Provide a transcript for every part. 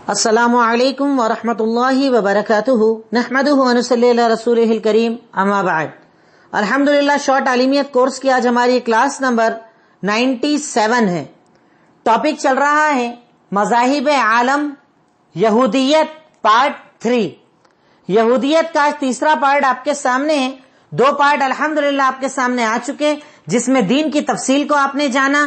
السلام علیکم ورحمۃ اللہ وبرکاتہ نحمدہ ونصلی علی رسولہ الکریم اما بعد. الحمدللہ شارٹ عالمیت کورس کی آج ہماری کلاس نمبر 97 ہے. ٹاپک چل رہا ہے مذاہب عالم یہودیت پارٹ 3. یہودیت کا آج تیسرا پارٹ آپ کے سامنے ہے. 2 پارٹ الحمدللہ آپ کے سامنے آ چکے جس میں دین کی تفصیل کو آپ نے جانا,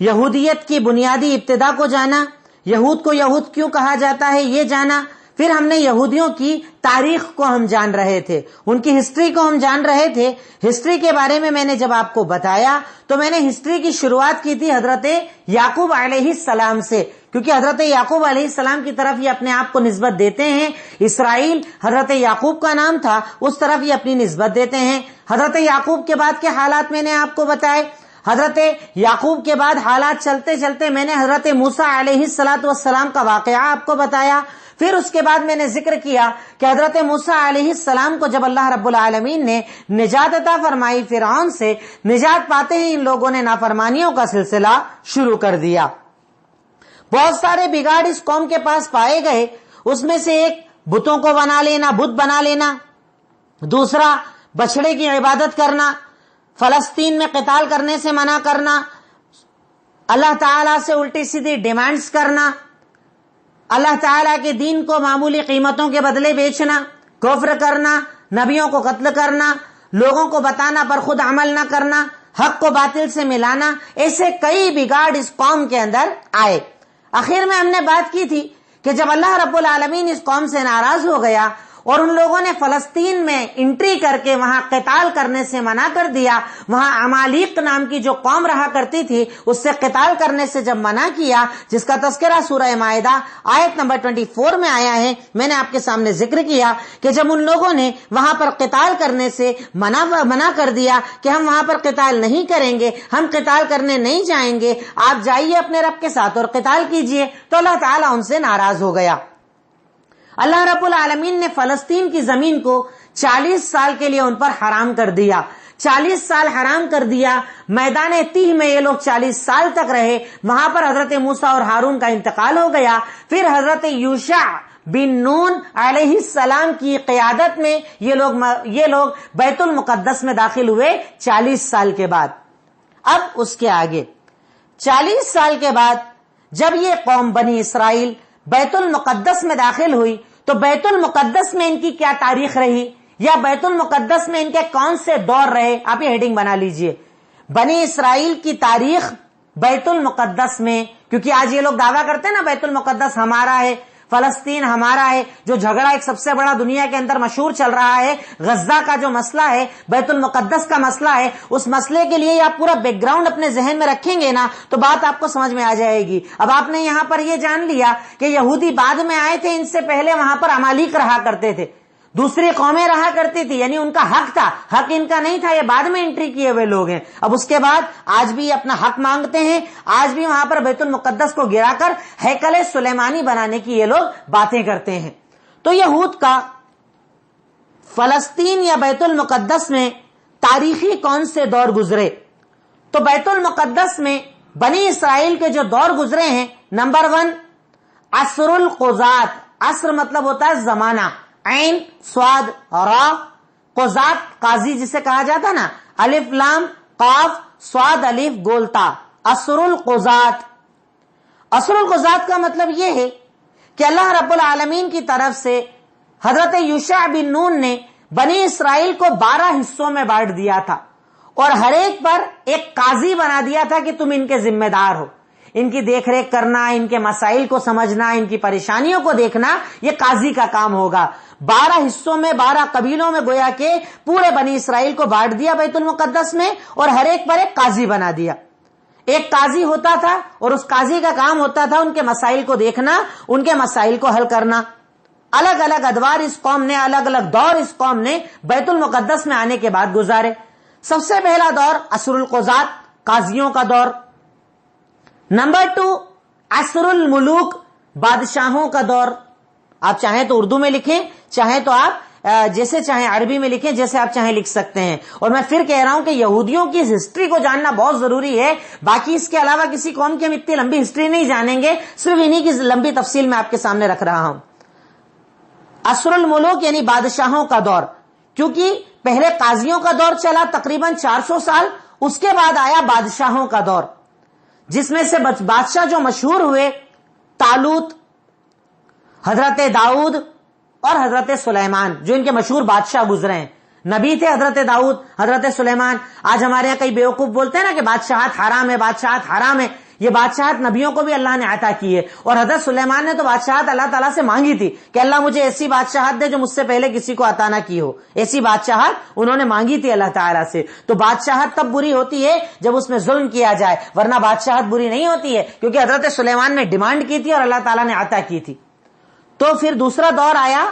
یہودیت کی بنیادی ابتدا کو جانا, یہود کو یہود کیوں کہا جاتا ہے یہ جانا, پھر ہم نے یہودیوں کی تاریخ کو ہم جان رہے تھے, ان کی ہسٹری کو ہم جان رہے تھے. ہسٹری کے بارے میں نے جب آپ کو بتایا تو میں نے ہسٹری کی شروعات کی تھی حضرت یعقوب علیہ السلام سے, کیونکہ حضرت یعقوب علیہ السلام کی طرف یہ اپنے آپ کو نسبت دیتے ہیں. اسرائیل حضرت یعقوب کا نام تھا, اس طرف یہ اپنی نسبت دیتے ہیں. حضرت یعقوب کے بعد کے حالات میں نے آپ کو بتائے. حضرت یعقوب کے بعد حالات چلتے چلتے میں نے حضرت موسیٰ علیہ السلام کا واقعہ آپ کو بتایا. پھر اس کے بعد میں نے ذکر کیا کہ حضرت موسیٰ علیہ السلام کو جب اللہ رب العالمین نے نجات عطا فرمائی فرعون سے, نجات پاتے ہی ان لوگوں نے نافرمانیوں کا سلسلہ شروع کر دیا. بہت سارے بگاڑ اس قوم کے پاس پائے گئے. اس میں سے ایک بتوں کو بنا لینا, بت بنا لینا, دوسرا بچڑے کی عبادت کرنا, فلسطین میں قتال کرنے سے منع کرنا, اللہ تعالیٰ سے الٹی سیدھی ڈیمانڈز کرنا, اللہ تعالیٰ کے دین کو معمولی قیمتوں کے بدلے بیچنا, کفر کرنا, نبیوں کو قتل کرنا, لوگوں کو بتانا پر خود عمل نہ کرنا, حق کو باطل سے ملانا. ایسے کئی بگاڑ اس قوم کے اندر آئے. آخر میں ہم نے بات کی تھی کہ جب اللہ رب العالمین اس قوم سے ناراض ہو گیا اور ان لوگوں نے فلسطین میں انٹری کر کے وہاں قتال کرنے سے منع کر دیا, وہاں عمالیق نام کی جو قوم رہا کرتی تھی اس سے قتال کرنے سے جب منع کیا, جس کا تذکرہ سورہ مائدہ آیت نمبر 24 میں آیا ہے, میں نے آپ کے سامنے ذکر کیا کہ جب ان لوگوں نے وہاں پر قتال کرنے سے منع کر دیا کہ ہم وہاں پر قتال نہیں کریں گے, ہم قتال کرنے نہیں جائیں گے, آپ جائیے اپنے رب کے ساتھ اور قتال کیجئے, تو اللہ تعالیٰ ان سے ناراض ہو گیا. اللہ رب العالمین نے فلسطین کی زمین کو 40 سال کے لیے ان پر حرام کر دیا. 40 سال حرام کر دیا. میدان تیہ میں یہ لوگ 40 سال تک رہے. وہاں پر حضرت موسیٰ اور ہارون کا انتقال ہو گیا. پھر حضرت یوشع بن نون علیہ السلام کی قیادت میں یہ لوگ بیت المقدس میں داخل ہوئے 40 سال کے بعد. اب اس کے آگے 40 سال کے بعد جب یہ قوم بنی اسرائیل بیت المقدس میں داخل ہوئی تو بیت المقدس میں ان کی کیا تاریخ رہی, یا بیت المقدس میں ان کے کون سے دور رہے, آپ یہ ہیڈنگ بنا لیجئے, بنی اسرائیل کی تاریخ بیت المقدس میں. کیونکہ آج یہ لوگ دعویٰ کرتے ہیں نا بیت المقدس ہمارا ہے, فلسطین ہمارا ہے. جو جھگڑا ایک سب سے بڑا دنیا کے اندر مشہور چل رہا ہے, غزہ کا جو مسئلہ ہے, بیت المقدس کا مسئلہ ہے, اس مسئلے کے لیے آپ پورا بیک گراؤنڈ اپنے ذہن میں رکھیں گے نا تو بات آپ کو سمجھ میں آ جائے گی. اب آپ نے یہاں پر یہ جان لیا کہ یہودی بعد میں آئے تھے, ان سے پہلے وہاں پر عمالیق رہا کرتے تھے, دوسری قومیں رہا کرتی تھی, یعنی ان کا حق تھا, حق ان کا نہیں تھا, یہ بعد میں انٹری کیے ہوئے لوگ ہیں. اب اس کے بعد آج بھی اپنا حق مانگتے ہیں, آج بھی وہاں پر بیت المقدس کو گرا کر ہیکل سلیمانی بنانے کی یہ لوگ باتیں کرتے ہیں. تو یہود کا فلسطین یا بیت المقدس میں تاریخی کون سے دور گزرے, تو بیت المقدس میں بنی اسرائیل کے جو دور گزرے ہیں, نمبر 1 عصر القضات. عصر مطلب ہوتا ہے زمانہ, عین صاد را, قضات قاضی جسے کہا جاتا نا, الف لام قاف صاد الف گولتا, عصر القضات. عصر القضات کا مطلب یہ ہے کہ اللہ رب العالمین کی طرف سے حضرت یوشع بن نون نے بنی اسرائیل کو 12 حصوں میں بانٹ دیا تھا, اور ہر ایک پر ایک قاضی بنا دیا تھا کہ تم ان کے ذمہ دار ہو, ان کی دیکھ ریکھ کرنا, ان کے مسائل کو سمجھنا, ان کی پریشانیوں کو دیکھنا, یہ قاضی کا کام ہوگا. 12 حصوں میں 12 قبیلوں میں گویا کہ پورے بنی اسرائیل کو بانٹ دیا بیت المقدس میں, اور ہر ایک پر ایک قاضی بنا دیا. ایک قاضی ہوتا تھا اور اس قاضی کا کام ہوتا تھا ان کے مسائل کو دیکھنا, ان کے مسائل کو حل کرنا. الگ الگ ادوار اس قوم نے, الگ الگ دور اس قوم نے بیت المقدس میں آنے کے بعد گزارے. سب سے پہلا دور عصر القضات, قاضیوں کا دور. نمبر 2 عصر الملوک, بادشاہوں کا دور. آپ چاہیں تو اردو میں لکھیں, چاہیں تو آپ جیسے چاہیں عربی میں لکھیں، جیسے آپ چاہیں لکھ سکتے ہیں. اور میں پھر کہہ رہا ہوں کہ یہودیوں کی ہسٹری کو جاننا بہت ضروری ہے. باقی اس کے علاوہ کسی قوم کی ہم اتنی لمبی ہسٹری نہیں جانیں گے، صرف انہی کی لمبی تفصیل میں آپ کے سامنے رکھ رہا ہوں. عصر الملوک یعنی بادشاہوں کا دور، کیونکہ پہلے قاضیوں کا دور چلا تقریباً 400 سال، اس کے بعد آیا بادشاہوں کا دور، جس میں سے بادشاہ جو مشہور ہوئے طالوت، حضرت داؤد اور حضرت سلیمان، جو ان کے مشہور بادشاہ گزرے ہیں. نبی تھے حضرت داؤد، حضرت سلیمان. آج ہمارے یہاں کئی بیوقوف بولتے ہیں نا کہ بادشاہت حرام ہے، بادشاہت حرام ہے. یہ بادشاہت نبیوں کو بھی اللہ نے عطا کی ہے، اور حضرت سلیمان نے تو بادشاہت اللہ تعالیٰ سے مانگی تھی کہ اللہ مجھے ایسی بادشاہت دے جو مجھ سے پہلے کسی کو عطا نہ کی ہو. ایسی بادشاہت انہوں نے مانگی تھی اللہ تعالیٰ سے. تو بادشاہت تب بری ہوتی ہے جب اس میں ظلم کیا جائے، ورنہ بادشاہت بری نہیں ہوتی ہے، کیونکہ حضرت سلیمان نے ڈیمانڈ کی تھی اور اللہ تعالیٰ نے عطا کی تھی. تو پھر دوسرا دور آیا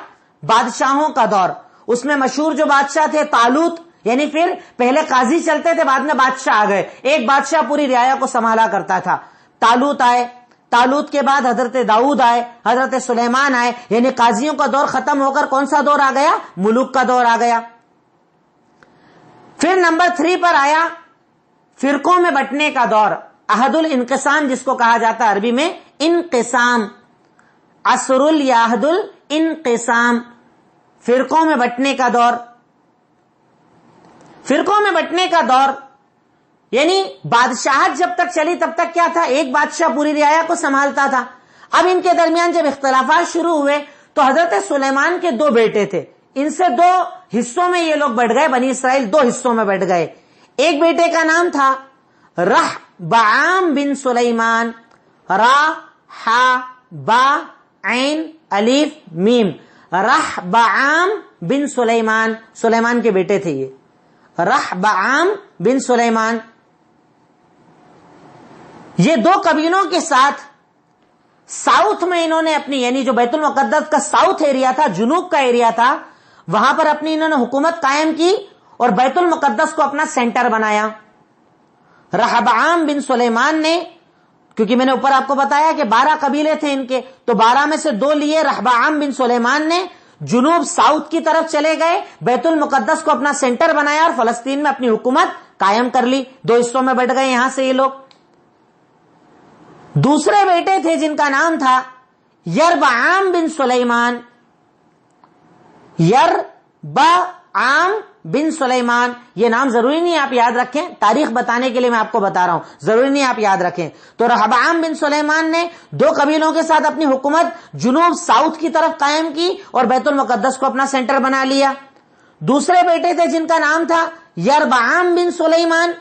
بادشاہوں کا دور. اس میں مشہور جو بادشاہ تھے طالوت، یعنی پھر پہلے قاضی چلتے تھے، بعد میں بادشاہ آ گئے. ایک بادشاہ پوری رعایا کو سنبھالا کرتا تھا. طالوت آئے، طالوت کے بعد حضرت داؤد آئے، حضرت سلیمان آئے، یعنی قاضیوں کا دور ختم ہو کر کون سا دور آ گیا؟ ملوک کا دور آ گیا. پھر نمبر 3 پر آیا فرقوں میں بٹنے کا دور، عہد الانقسام جس کو کہا جاتا ہے عربی میں انقسام، عصر یا عہد الانقسام، فرقوں میں بٹنے کا دور. فرقوں میں بٹنے کا دور یعنی بادشاہت جب تک چلی تب تک کیا تھا؟ ایک بادشاہ پوری رعایا کو سنبھالتا تھا. اب ان کے درمیان جب اختلافات شروع ہوئے تو حضرت سلیمان کے 2 بیٹے تھے، ان سے 2 حصوں میں یہ لوگ بٹ گئے، بنی اسرائیل 2 حصوں میں بٹ گئے. ایک بیٹے کا نام تھا رحبعام بن سلیمان، را ہا با عین الف میم، رحبعام بن سلیمان، سلیمان کے بیٹے تھے یہ، رحبعام بن سلیمان. یہ 2 قبیلوں کے ساتھ ساؤتھ میں انہوں نے اپنی، یعنی جو بیت المقدس کا ساؤتھ ایریا تھا، جنوب کا ایریا تھا، وہاں پر اپنی انہوں نے حکومت قائم کی اور بیت المقدس کو اپنا سینٹر بنایا. رحبعام بن سلیمان نے، کیونکہ میں نے اوپر آپ کو بتایا کہ 12 قبیلے تھے ان کے، تو 12 میں سے 2 لیے. رحبعام بن سلیمان نے جنوب ساؤتھ کی طرف چلے گئے، بیت المقدس کو اپنا سینٹر بنایا اور فلسطین میں اپنی حکومت قائم کر لی. 2 حصوں میں بٹ گئے یہاں سے یہ لوگ. دوسرے بیٹے تھے جن کا نام تھا یربعام بن سلیمان، یربعام بن سلیمان. یہ نام ضروری نہیں آپ یاد رکھیں، تاریخ بتانے کے لیے میں آپ کو بتا رہا ہوں، ضروری نہیں آپ یاد رکھیں. تو رحبعام بن سلیمان نے 2 قبیلوں کے ساتھ اپنی حکومت جنوب ساؤتھ کی طرف قائم کی اور بیت المقدس کو اپنا سینٹر بنا لیا. دوسرے بیٹے تھے جن کا نام تھا یربعام بن سلیمان،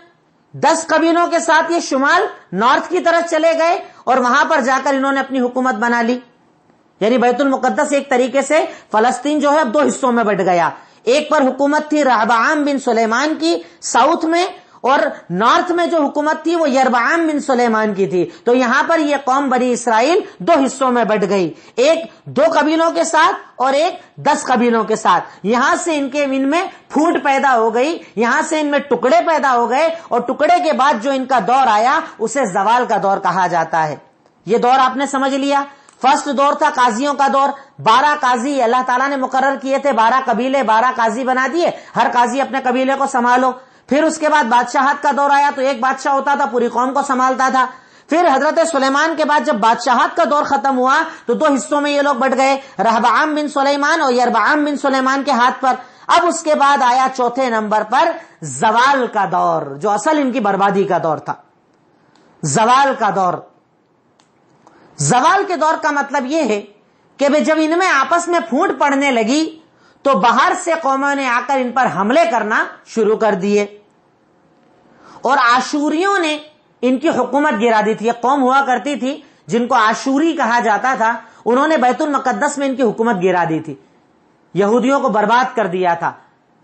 10 قبیلوں کے ساتھ یہ شمال نارتھ کی طرف چلے گئے اور وہاں پر جا کر انہوں نے اپنی حکومت بنا لی. یعنی بیت المقدس ایک طریقے سے فلسطین جو ہے اب 2 حصوں میں بٹ گیا. ایک پر حکومت تھی رحبعام بن سلیمان کی ساؤتھ میں، اور نارتھ میں جو حکومت تھی وہ یربعام بن سلیمان کی تھی. تو یہاں پر یہ قوم بنی اسرائیل 2 حصوں میں بٹ گئی، ایک 2 قبیلوں کے ساتھ اور ایک 10 قبیلوں کے ساتھ. یہاں سے ان میں پھوٹ پیدا ہو گئی، یہاں سے ان میں ٹکڑے پیدا ہو گئے، اور ٹکڑے کے بعد جو ان کا دور آیا اسے زوال کا دور کہا جاتا ہے. یہ دور آپ نے سمجھ لیا. فرسٹ دور تھا قاضیوں کا دور. 12 قاضی اللہ تعالیٰ نے مقرر کیے تھے، 12 قبیلے 12 قاضی بنا دیے، ہر قاضی اپنے قبیلے کو سنبھالو. پھر اس کے بعد بادشاہت کا دور آیا تو ایک بادشاہ ہوتا تھا، پوری قوم کو سنبھالتا تھا. پھر حضرت سلیمان کے بعد جب بادشاہت کا دور ختم ہوا تو 2 حصوں میں یہ لوگ بٹ گئے، رحبعام بن سلیمان اور یربعام بن سلیمان کے ہاتھ پر. اب اس کے بعد آیا چوتھے نمبر پر زوال کا دور، جو اصل ان کی بربادی کا دور تھا. زوال کا دور. زوال کے دور کا مطلب یہ ہے کہ جب ان میں آپس میں پھوٹ پڑنے لگی تو باہر سے قوموں نے آ کر ان پر حملے کرنا شروع کر دیے، اور آشوریوں نے ان کی حکومت گرا دی تھی. ایک قوم ہوا کرتی تھی جن کو آشوری کہا جاتا تھا، انہوں نے بیت المقدس میں ان کی حکومت گرا دی تھی، یہودیوں کو برباد کر دیا تھا،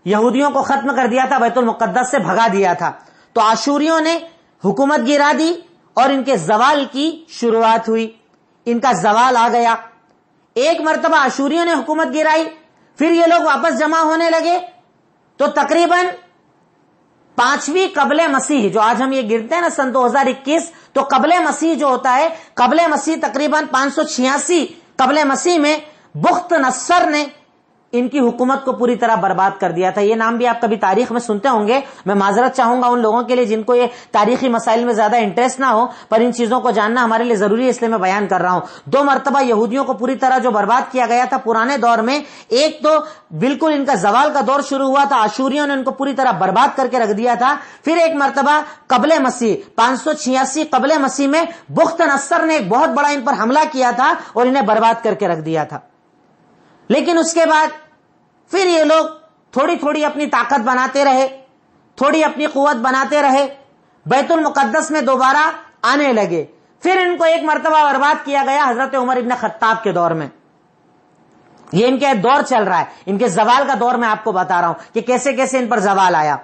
یہودیوں کو ختم کر دیا تھا، بیت المقدس سے بھگا دیا تھا. تو آشوریوں نے حکومت گرا دی اور ان کے زوال کی شروعات ہوئی، ان کا زوال آ گیا. ایک مرتبہ آشوریوں نے حکومت گرائی، پھر یہ لوگ واپس جمع ہونے لگے تو تقریباً 5ویں قبل مسیح، جو آج ہم یہ گرتے ہیں نا سن 2021، تو قبل مسیح جو ہوتا ہے، قبل مسیح تقریباً 586 قبل مسیح میں بخت نصر نے ان کی حکومت کو پوری طرح برباد کر دیا تھا. یہ نام بھی آپ کبھی تاریخ میں سنتے ہوں گے. میں معذرت چاہوں گا ان لوگوں کے لیے جن کو یہ تاریخی مسائل میں زیادہ انٹرسٹ نہ ہو, پر ان چیزوں کو جاننا ہمارے لیے ضروری ہے, اس لیے میں بیان کر رہا ہوں. 2 مرتبہ یہودیوں کو پوری طرح جو برباد کیا گیا تھا پرانے دور میں. ایک تو بالکل ان کا زوال کا دور شروع ہوا تھا, آشوریوں نے ان کو پوری طرح برباد کر کے رکھ دیا تھا. پھر ایک مرتبہ قبل مسیح 586 قبل مسیح میں بخت نصر نے ایک بہت بڑا ان پر حملہ کیا تھا اور انہیں برباد کر کے رکھ دیا تھا. لیکن اس کے بعد پھر یہ لوگ تھوڑی تھوڑی اپنی طاقت بناتے رہے, تھوڑی اپنی قوت بناتے رہے, بیت المقدس میں دوبارہ آنے لگے. پھر ان کو ایک مرتبہ برباد کیا گیا حضرت عمر ابن خطاب کے دور میں. یہ ان کا دور چل رہا ہے, ان کے زوال کا دور میں آپ کو بتا رہا ہوں کہ کیسے کیسے ان پر زوال آیا.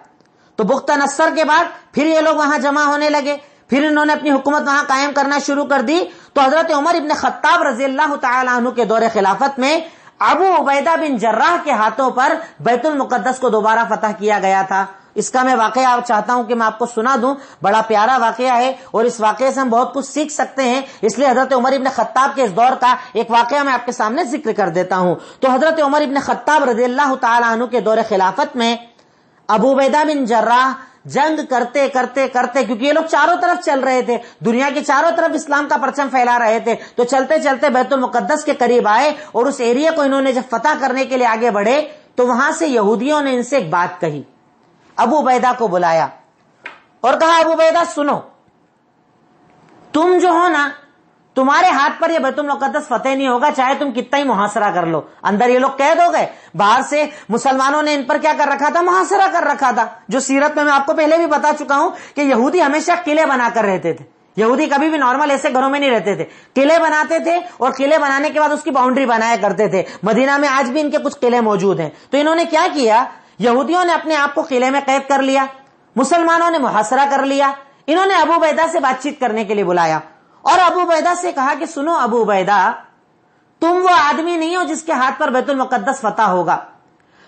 تو بخت نصر کے بعد پھر یہ لوگ وہاں جمع ہونے لگے, پھر انہوں نے اپنی حکومت وہاں قائم کرنا شروع کر دی. تو حضرت عمر ابن خطاب رضی اللہ تعالی عنہ کے دور خلافت میں ابو عبیدہ بن جراح کے ہاتھوں پر بیت المقدس کو دوبارہ فتح کیا گیا تھا. اس کا میں واقعہ چاہتا ہوں کہ میں آپ کو سنا دوں, بڑا پیارا واقعہ ہے اور اس واقعے سے ہم بہت کچھ سیکھ سکتے ہیں. اس لیے حضرت عمر ابن خطاب کے اس دور کا ایک واقعہ میں آپ کے سامنے ذکر کر دیتا ہوں. تو حضرت عمر ابن خطاب رضی اللہ تعالی عنہ کے دور خلافت میں ابو عبیدہ بن جراح جنگ کرتے کرتے کرتے, کیونکہ یہ لوگ چاروں طرف چل رہے تھے, دنیا کے چاروں طرف اسلام کا پرچم پھیلا رہے تھے, تو چلتے چلتے بیت المقدس کے قریب آئے اور اس ایریا کو انہوں نے جب فتح کرنے کے لیے آگے بڑھے تو وہاں سے یہودیوں نے ان سے ایک بات کہی. ابو عبیدہ کو بلایا اور کہا, ابو عبیدہ سنو, تم جو ہو نا, تمہارے ہاتھ پر یہ بیت المقدس فتح نہیں ہوگا چاہے تم کتنا ہی محاصرہ کر لو. اندر یہ لوگ قید ہو گئے, باہر سے مسلمانوں نے ان پر کیا کر رکھا تھا, محاصرہ کر رکھا تھا. جو سیرت میں آپ کو پہلے بھی بتا چکا ہوں کہ یہودی ہمیشہ قلعے بنا کر رہتے تھے. یہودی کبھی بھی نارمل ایسے گھروں میں نہیں رہتے تھے, قلعے بناتے تھے اور قلعے بنانے کے بعد اس کی باؤنڈری بنایا کرتے تھے. مدینہ میں آج بھی ان کے کچھ قلعے موجود ہیں. تو انہوں نے کیا کیا, یہودیوں نے اپنے آپ کو قلعے میں قید کر لیا, مسلمانوں نے محاصرہ کر لیا. انہوں نے ابو عبیدہ سے بات چیت کرنے کے لیے بلایا اور ابو عبیدہ سے کہا کہ سنو ابو عبیدہ, تم وہ آدمی نہیں ہو جس کے ہاتھ پر بیت المقدس فتح ہوگا.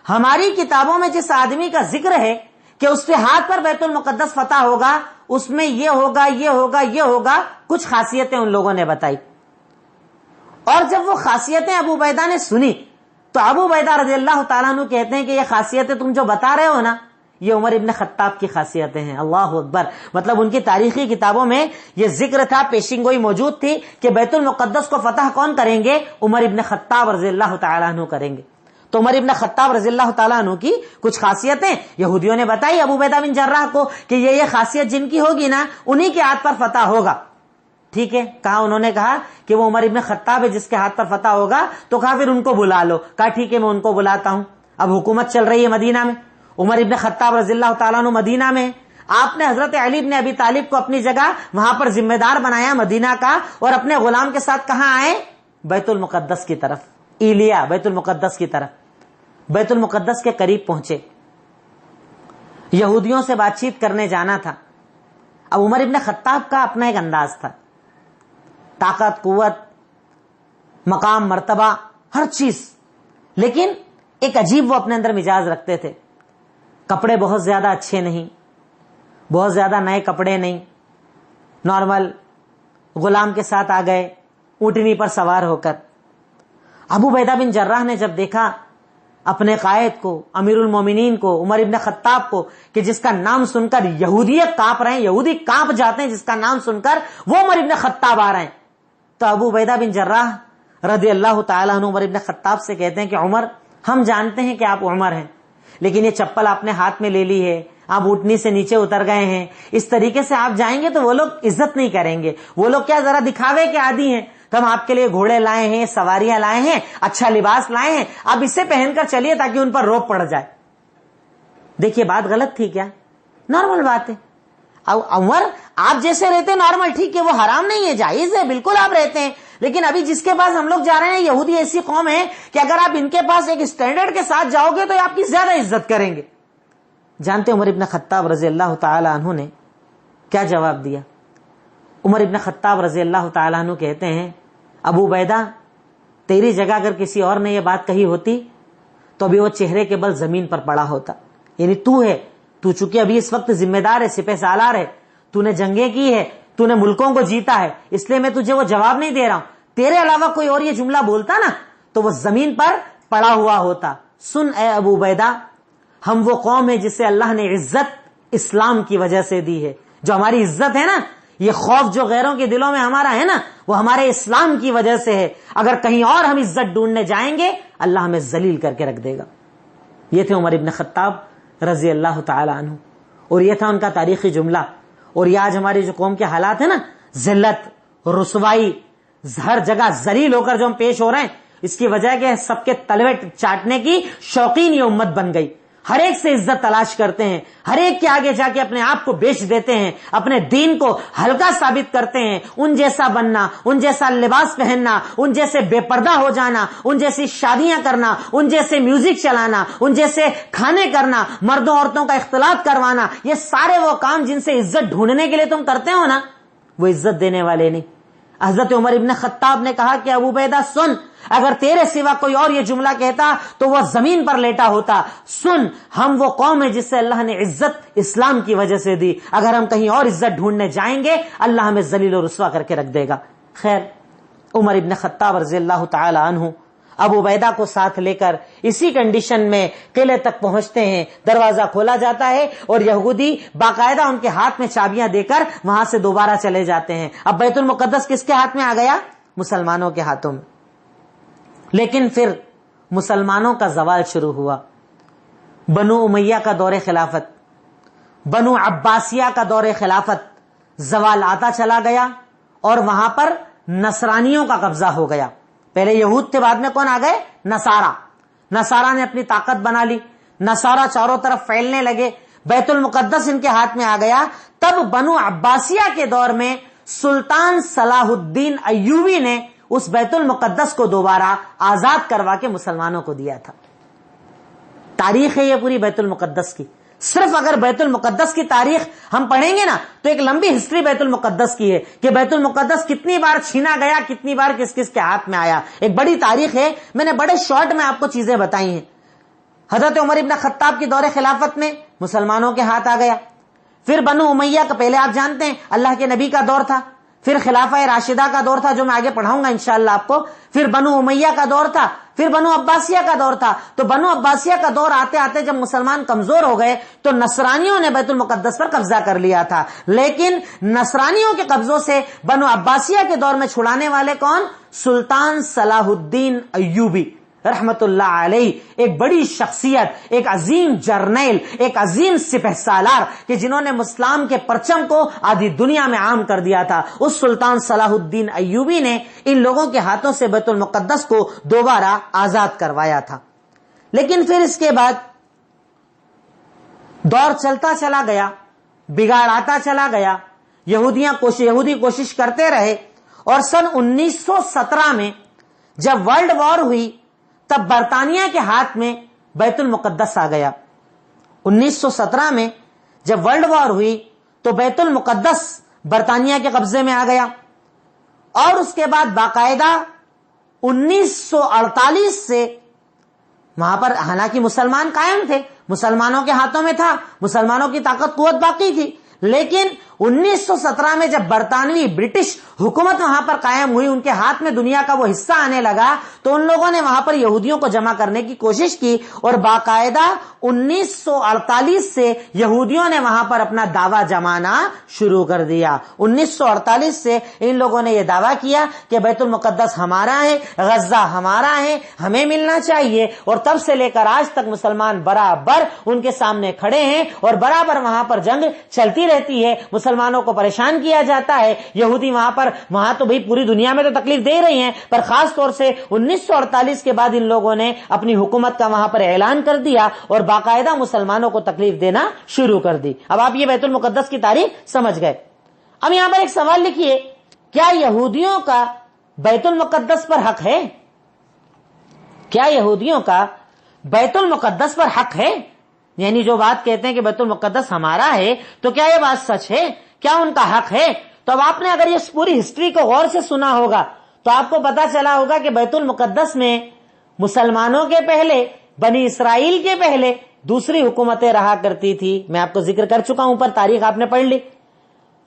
ہماری کتابوں میں جس آدمی کا ذکر ہے کہ اس کے ہاتھ پر بیت المقدس فتح ہوگا, اس میں یہ ہوگا یہ ہوگا یہ ہوگا, کچھ خاصیتیں ان لوگوں نے بتائی. اور جب وہ خاصیتیں ابو عبیدہ نے سنی تو ابو عبیدہ رضی اللہ تعالیٰ عنہ کہتے ہیں کہ یہ خاصیتیں تم جو بتا رہے ہو نا, یہ عمر ابن خطاب کی خاصیتیں ہیں. اللہ اکبر. مطلب ان کی تاریخی کتابوں میں یہ ذکر تھا, پیشین گوئی موجود تھی کہ بیت المقدس کو فتح کون کریں گے, عمر ابن خطاب رضی اللہ تعالیٰ عنہ کریں گے. تو عمر ابن خطاب رضی اللہ تعالیٰ عنہ کی کچھ خاصیتیں یہودیوں نے بتائی ابو عبیدہ بن جراح کو کہ یہ خاصیت جن کی ہوگی نا انہی کے ہاتھ پر فتح ہوگا. ٹھیک ہے, کہا, انہوں نے کہا کہ وہ عمر ابن خطاب ہے جس کے ہاتھ پر فتح ہوگا. تو کہا پھر ان کو بلا لو. کہا ٹھیک ہے میں ان کو بلاتا ہوں. اب حکومت چل رہی ہے مدینہ میں, عمر ابن خطاب رضی اللہ تعالیٰ عنہ مدینہ میں. آپ نے حضرت علی بن ابی طالب کو اپنی جگہ وہاں پر ذمہ دار بنایا مدینہ کا, اور اپنے غلام کے ساتھ کہاں آئے, بیت المقدس کی طرف, ایلیا, بیت المقدس کی طرف. بیت المقدس کے قریب پہنچے, یہودیوں سے بات چیت کرنے جانا تھا. اب عمر ابن خطاب کا اپنا ایک انداز تھا, طاقت, قوت, مقام, مرتبہ, ہر چیز, لیکن ایک عجیب وہ اپنے اندر مزاج رکھتے تھے. کپڑے بہت زیادہ اچھے نہیں, بہت زیادہ نئے کپڑے نہیں, نارمل. غلام کے ساتھ آ گئے اونٹنی پر سوار ہو کر. ابو عبیدہ بن جراح نے جب دیکھا اپنے قائد کو, امیر المومنین کو, عمر ابن خطاب کو, کہ جس کا نام سن کر یہودیت کانپ رہے ہیں, یہودی کانپ جاتے ہیں جس کا نام سن کر, وہ عمر ابن خطاب آ رہے ہیں. تو ابو عبیدہ بن جراح رضی اللہ تعالیٰ عنہ عمر ابن خطاب سے کہتے ہیں کہ عمر, ہم جانتے ہیں کہ آپ عمر ہیں, لیکن یہ چپل آپ نے ہاتھ میں لے لی ہے, آپ اونٹنی سے نیچے اتر گئے ہیں, اس طریقے سے آپ جائیں گے تو وہ لوگ عزت نہیں کریں گے. وہ لوگ کیا ذرا دکھاوے کے عادی ہیں. تو ہم آپ کے لیے گھوڑے لائے ہیں, سواریاں لائے ہیں, اچھا لباس لائے ہیں, آپ اسے پہن کر چلیے تاکہ ان پر روب پڑ جائے. دیکھیے بات غلط تھی کیا, نارمل بات ہے. عمر آپ جیسے رہتے نارمل, ٹھیک ہے, وہ حرام نہیں ہے, جائز ہے, بالکل آپ رہتے ہیں. لیکن ابھی جس کے پاس ہم لوگ جا رہے ہیں, یہودی ایسی قوم ہے کہ اگر آپ ان کے پاس ایک اسٹینڈرڈ کے ساتھ جاؤ گے تو آپ کی زیادہ عزت کریں گے. جانتے عمر ابن خطاب رضی اللہ تعالی عنہ نے کیا جواب دیا؟ عمر ابن خطاب رضی اللہ تعالی عنہ کہتے ہیں, ابو عبیدہ تیری جگہ اگر کسی اور نے یہ بات کہی ہوتی تو ابھی وہ چہرے کے بل زمین پر پڑا ہوتا. یعنی تو ہے, تو چونکہ ابھی اس وقت ذمہ دار ہے, سپہ سالار ہے, تو نے جنگیں کی ہے, تو نے ملکوں کو جیتا ہے, اس لیے میں تجھے وہ جواب نہیں دے رہا ہوں. تیرے علاوہ کوئی اور یہ جملہ بولتا نا تو وہ زمین پر پڑا ہوا ہوتا, سن اے ابو عبیدہ، ہم وہ قوم ہے جسے اللہ نے عزت اسلام کی وجہ سے دی ہے. جو ہماری عزت ہے نا، یہ خوف جو غیروں کے دلوں میں ہمارا ہے نا، وہ ہمارے اسلام کی وجہ سے ہے. اگر کہیں اور ہم عزت ڈھونڈنے جائیں گے اللہ ہمیں ذلیل کر کے رکھ دے گا. یہ تھے عمر ابن خطاب رضی اللہ تعالی عنہ، اور یہ تھا ان کا تاریخی جملہ. اور یہ آج ہماری جو قوم کے حالات ہیں نا، ذلت، رسوائی، ہر جگہ ذلیل ہو کر جو ہم پیش ہو رہے ہیں، اس کی وجہ کہ سب کے تلوے چاٹنے کی شوقین یہ امت بن گئی. ہر ایک سے عزت تلاش کرتے ہیں، ہر ایک کے آگے جا کے اپنے آپ کو بیچ دیتے ہیں، اپنے دین کو ہلکا ثابت کرتے ہیں. ان جیسا بننا، ان جیسا لباس پہننا، ان جیسے بے پردہ ہو جانا، ان جیسی شادیاں کرنا، ان جیسے میوزک چلانا، ان جیسے کھانے کرنا، مردوں عورتوں کا اختلاط کروانا، یہ سارے وہ کام جن سے عزت ڈھونڈنے کے لیے تم کرتے ہو نا، وہ عزت دینے والے نہیں. حضرت عمر ابن خطاب نے کہا کہ ابو عبیدہ سن، اگر تیرے سوا کوئی اور یہ جملہ کہتا تو وہ زمین پر لیٹا ہوتا. سن، ہم وہ قوم ہے جس سے اللہ نے عزت اسلام کی وجہ سے دی. اگر ہم کہیں اور عزت ڈھونڈنے جائیں گے اللہ ہمیں ذلیل و رسوا کر کے رکھ دے گا. خیر، عمر ابن خطاب رضی اللہ تعالی عنہ ابو عبیدہ کو ساتھ لے کر اسی کنڈیشن میں قلعے تک پہنچتے ہیں. دروازہ کھولا جاتا ہے اور یہودی باقاعدہ ان کے ہاتھ میں چابیاں دے کر وہاں سے دوبارہ چلے جاتے ہیں. اب بیت المقدس کس کے ہاتھ میں آ گیا؟ مسلمانوں کے ہاتھوں میں. لیکن پھر مسلمانوں کا زوال شروع ہوا. بنو امیہ کا دور خلافت، بنو عباسیہ کا دور خلافت، زوال آتا چلا گیا اور وہاں پر نصرانیوں کا قبضہ ہو گیا. پہلے یہود تھے، بعد میں کون آ گئے؟ نصارہ نے اپنی طاقت بنا لی. نصارہ چاروں طرف پھیلنے لگے، بیت المقدس ان کے ہاتھ میں آ گیا. تب بنو عباسیہ کے دور میں سلطان صلاح الدین ایوبی نے اس بیت المقدس کو دوبارہ آزاد کروا کے مسلمانوں کو دیا تھا. تاریخ ہے یہ پوری بیت المقدس کی. صرف اگر بیت المقدس کی تاریخ ہم پڑھیں گے نا تو ایک لمبی ہسٹری بیت المقدس کی ہے کہ بیت المقدس کتنی بار چھینا گیا، کتنی بار کس کس کے ہاتھ میں آیا. ایک بڑی تاریخ ہے. میں نے بڑے شارٹ میں آپ کو چیزیں بتائی ہیں. حضرت عمر ابن خطاب کی دور خلافت میں مسلمانوں کے ہاتھ آ گیا. پھر بنو امیہ کا، پہلے آپ جانتے ہیں اللہ کے نبی کا دور تھا، پھر خلافہ راشدہ کا دور تھا جو میں آگے پڑھاؤں گا انشاءاللہ آپ کو، پھر بنو امیہ کا دور تھا، پھر بنو عباسیہ کا دور تھا. تو بنو عباسیہ کا دور آتے آتے جب مسلمان کمزور ہو گئے تو نصرانیوں نے بیت المقدس پر قبضہ کر لیا تھا. لیکن نصرانیوں کے قبضوں سے بنو عباسیہ کے دور میں چھڑانے والے کون؟ سلطان صلاح الدین ایوبی رحمت اللہ علیہ. ایک بڑی شخصیت، ایک عظیم جرنیل، ایک عظیم سپہ سالار کہ جنہوں نے اسلام کے پرچم کو آدھی دنیا میں عام کر دیا تھا. اس سلطان صلاح الدین ایوبی نے ان لوگوں کے ہاتھوں سے بیت المقدس کو دوبارہ آزاد کروایا تھا. لیکن پھر اس کے بعد دور چلتا چلا گیا، بگاڑ آتا چلا گیا، یہودی کوشش کرتے رہے. اور سن 1917 میں جب ورلڈ وار ہوئی تب برطانیہ کے ہاتھ میں بیت المقدس آ گیا. 1917 میں جب ورلڈ وار ہوئی تو بیت المقدس برطانیہ کے قبضے میں آ گیا. اور اس کے بعد باقاعدہ 1948 سے وہاں پر حالانکہ مسلمان قائم تھے، مسلمانوں کے ہاتھوں میں تھا، مسلمانوں کی طاقت قوت باقی تھی، لیکن 1917 میں جب برطانوی برٹش حکومت وہاں پر قائم ہوئی، ان کے ہاتھ میں دنیا کا وہ حصہ آنے لگا تو ان لوگوں نے وہاں پر یہودیوں کو جمع کرنے کی کوشش کی اور باقاعدہ 1948 سے یہودیوں نے وہاں پر اپنا دعویٰ جمانا شروع کر دیا. 1948 سے ان لوگوں نے یہ دعویٰ کیا کہ بیت المقدس ہمارا ہے، غزہ ہمارا ہے، ہمیں ملنا چاہیے. اور تب سے لے کر آج تک مسلمان برابر ان کے سامنے کھڑے ہیں اور برابر وہاں پر جنگ چلتی رہتی ہے. مسلمانوں کو پریشان کیا جاتا ہے. یہودی وہاں تو بھئی پوری دنیا میں تو تکلیف دے رہی ہیں، پر خاص طور سے 1948 کے بعد ان لوگوں نے اپنی حکومت کا وہاں پر اعلان کر دیا اور باقاعدہ مسلمانوں کو تکلیف دینا شروع کر دی. اب آپ یہ بیت المقدس کی تاریخ سمجھ گئے. اب یہاں پر ایک سوال لکھیے، کیا یہودیوں کا بیت المقدس پر حق ہے؟ کیا یہودیوں کا بیت المقدس پر حق ہے؟ یعنی جو بات کہتے ہیں کہ بیت المقدس ہمارا ہے تو کیا یہ بات سچ ہے؟ کیا ان کا حق ہے؟ تو اب آپ نے اگر یہ پوری ہسٹری کو غور سے سنا ہوگا تو آپ کو پتا چلا ہوگا کہ بیت المقدس میں مسلمانوں کے پہلے، بنی اسرائیل کے پہلے دوسری حکومتیں رہا کرتی تھی. میں آپ کو ذکر کر چکا ہوں، اوپر تاریخ آپ نے پڑھ لی.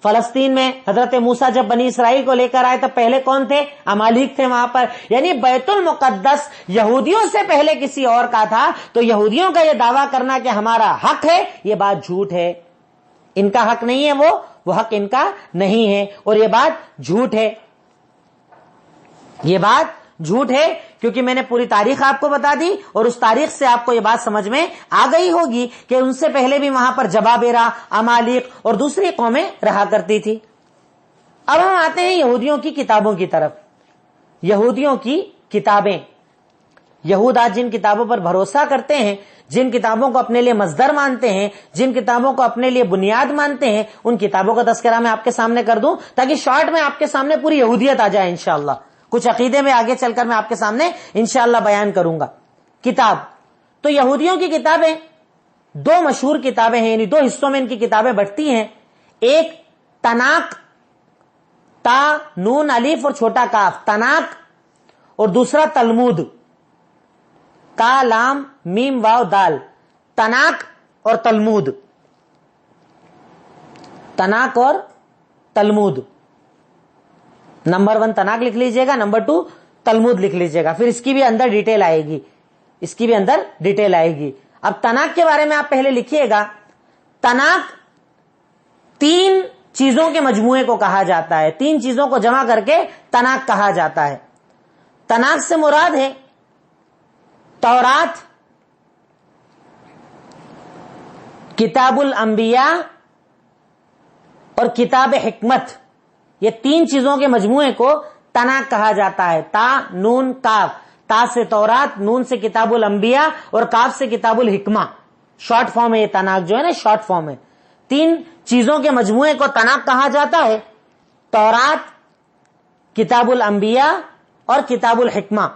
فلسطین میں حضرت موسیٰ جب بنی اسرائیل کو لے کر آئے تب پہلے کون تھے؟ امالیک تھے وہاں پر. یعنی بیت المقدس یہودیوں سے پہلے کسی اور کا تھا. تو یہودیوں کا یہ دعویٰ کرنا کہ ہمارا حق ہے، یہ بات جھوٹ ہے. ان کا حق نہیں ہے، وہ حق ان کا نہیں ہے، اور یہ بات جھوٹ ہے. یہ بات جھوٹ ہے کیونکہ میں نے پوری تاریخ آپ کو بتا دی، اور اس تاریخ سے آپ کو یہ بات سمجھ میں آ گئی ہوگی کہ ان سے پہلے بھی وہاں پر جبابرہ، امالیق اور دوسری قومیں رہا کرتی تھی. اب ہم آتے ہیں یہودیوں کی کتابوں کی طرف. یہودیوں کی کتابیں، یہود آج جن کتابوں پر بھروسہ کرتے ہیں، جن کتابوں کو اپنے لیے مصدر مانتے ہیں، جن کتابوں کو اپنے لیے بنیاد مانتے ہیں، ان کتابوں کا تذکرہ میں آپ کے سامنے کر دوں تاکہ شارٹ میں آپ کے سامنے پوری یہودیت آ جائے انشاءاللہ. کچھ عقیدے میں آگے چل کر میں آپ کے سامنے انشاءاللہ بیان کروں گا. کتاب تو یہودیوں کی کتابیں دو مشہور کتابیں ہیں، یعنی دو حصوں میں ان کی کتابیں بٹتی ہیں. ایک تناک، تا نون الف اور چھوٹا کاف، تناک، اور دوسرا تلمود، کا لام میم واو دال. تناک اور تلمود، تناک اور تلمود. نمبر 1 تناک لکھ لیجئے گا، نمبر 2 تلمود لکھ لیجئے گا. پھر اس کی بھی اندر ڈیٹیل آئے گی، اس کی بھی اندر ڈیٹیل آئے گی. اب تناک کے بارے میں آپ پہلے لکھیے گا. تناک 3 چیزوں کے مجموعے کو کہا جاتا ہے، 3 چیزوں کو جمع کر کے تناک کہا جاتا ہے. تناک سے مراد ہے تورات، کتاب الانبیاء اور کتاب حکمت. یہ 3 چیزوں کے مجموعے کو تناک کہا جاتا ہے. تا نون کاف، تا سے تورات، نون سے کتاب الانبیاء اور کاف سے کتاب الحکمہ. شارٹ فارم ہے یہ تناک جو ہے نا، شارٹ فارم ہے. 3 چیزوں کے مجموعے کو تناک کہا جاتا ہے، تورات، کتاب الانبیاء اور کتاب الحکمہ.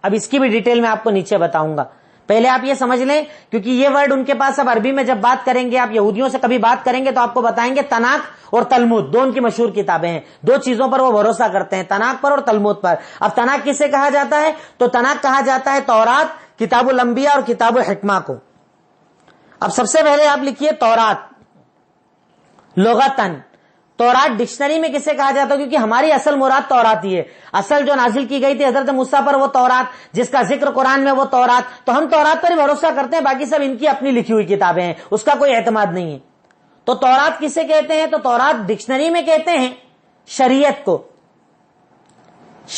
اب اس کی بھی ڈیٹیل میں آپ کو نیچے بتاؤں گا. پہلے آپ یہ سمجھ لیں کیونکہ یہ ورڈ ان کے پاس اب عربی میں جب بات کریں گے، آپ یہودیوں سے کبھی بات کریں گے تو آپ کو بتائیں گے تناک اور تلمود 2 ان کی مشہور کتابیں ہیں. 2 چیزوں پر وہ بھروسہ کرتے ہیں، تناک پر اور تلمود پر. اب تناک کسے کہا جاتا ہے؟ تو تناک کہا جاتا ہے تورات، کتاب الانبیاء اور کتاب الحکمہ کو. اب سب سے پہلے آپ لکھیے تورات. لغتاً تورات ڈکشنری میں کسے کہا جاتا ہے؟ کیونکہ ہماری اصل مراد تورات ہی ہے. اصل جو نازل کی گئی تھی حضرت موسیٰ پر وہ تورات، جس کا ذکر قرآن میں وہ تورات. تو ہم تورات پر ہی بھروسہ کرتے ہیں، باقی سب ان کی اپنی لکھی ہوئی کتابیں ہیں، اس کا کوئی اعتماد نہیں ہے. تو تورات کسے کہتے ہیں؟ تو تورات ڈکشنری میں کہتے ہیں شریعت کو.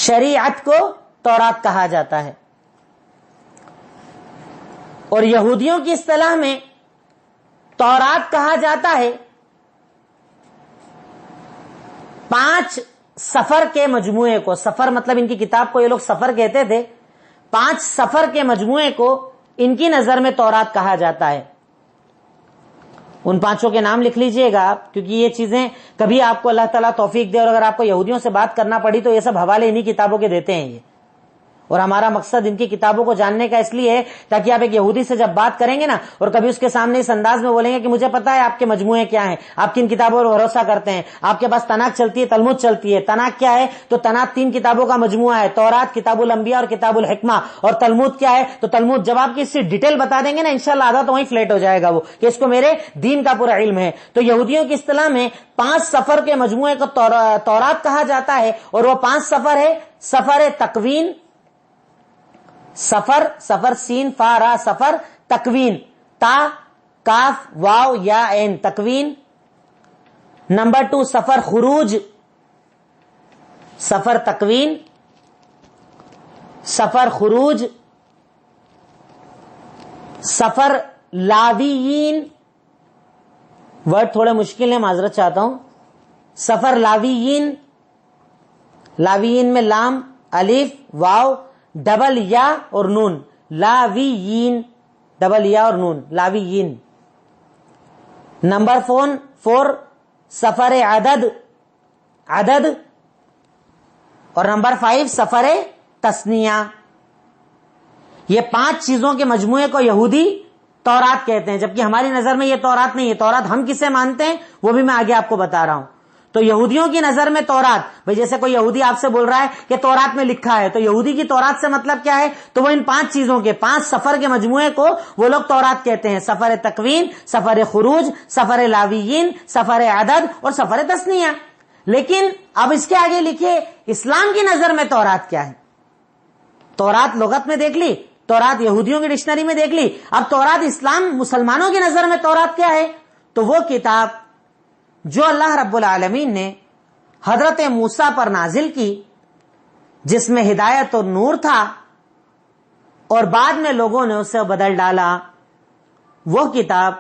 شریعت کو تورات کہا جاتا ہے. اور یہودیوں کی اصطلاح میں تورات کہا جاتا ہے 5 سفر کے مجموعے کو. سفر مطلب ان کی کتاب کو یہ لوگ سفر کہتے تھے. 5 سفر کے مجموعے کو ان کی نظر میں تورات کہا جاتا ہے. ان 5 کے نام لکھ لیجئے گا آپ، کیونکہ یہ چیزیں کبھی آپ کو اللہ تعالیٰ توفیق دے اور اگر آپ کو یہودیوں سے بات کرنا پڑی تو یہ سب حوالے انہی کتابوں کے دیتے ہیں یہ. اور ہمارا مقصد ان کی کتابوں کو جاننے کا اس لیے ہے تاکہ آپ ایک یہودی سے جب بات کریں گے نا اور کبھی اس کے سامنے اس انداز میں بولیں گے کہ مجھے پتا ہے آپ کے مجموعے کیا ہیں، آپ کن کتابوں پر بھروسہ کرتے ہیں، آپ کے پاس تناک چلتی ہے، تلمود چلتی ہے. تناک کیا ہے؟ تو تناک 3 کتابوں کا مجموعہ ہے، تورات، کتاب الانبیاء اور کتاب الحکمہ. اور تلمود کیا ہے؟ تو تلمود جب آپ کی اس سے ڈیٹیل بتا دیں گے نا انشاءاللہ آدھا تو وہیں فلیٹ ہو جائے گا وہ کہ اس کو میرے دین کا پورا علم ہے. تو یہودیوں کی اصطلاح میں 5 سفر کے مجموعے کو تورات کہا جاتا ہے. اور وہ 5 سفر ہے: سفر تکوین، سفر سین فا را، سفر تکوین، تا کاف واو یا عین، تکوین. نمبر 2 سفر خروج، سفر تکوین، سفر خروج. سفر لاویین، ورڈ تھوڑے مشکل ہیں معذرت چاہتا ہوں. سفر لاویین، لاویین میں لام الف واو ڈبل یا اور نون، لاویین، ڈبل یا اور نون، لاویین. نمبر 4 سفر عدد، عدد. اور نمبر 5 سفر تثنیہ. یہ 5 چیزوں کے مجموعے کو یہودی تورات کہتے ہیں، جبکہ ہماری نظر میں یہ تورات نہیں ہے. تورات ہم کسے مانتے ہیں وہ بھی میں آگے آپ کو بتا رہا ہوں. تو یہودیوں کی نظر میں تورات، بھئی جیسے کوئی یہودی آپ سے بول رہا ہے کہ تورات میں لکھا ہے، تو یہودی کی تورات سے مطلب کیا ہے؟ تو وہ ان 5 چیزوں کے 5 سفر کے مجموعے کو وہ لوگ تورات کہتے ہیں: سفر تکوین، سفر خروج، سفر لاویین، سفر عدد اور سفر تثنیہ۔ لیکن اب اس کے آگے لکھے اسلام کی نظر میں تورات کیا ہے؟ تورات لغت میں دیکھ لی، تورات یہودیوں کی ڈکشنری میں دیکھ لی، اب تورات اسلام مسلمانوں کی نظر میں تورات کیا ہے؟ تو وہ کتاب جو اللہ رب العالمین نے حضرت موسیٰ پر نازل کی، جس میں ہدایت اور نور تھا، اور بعد میں لوگوں نے اسے بدل ڈالا، وہ کتاب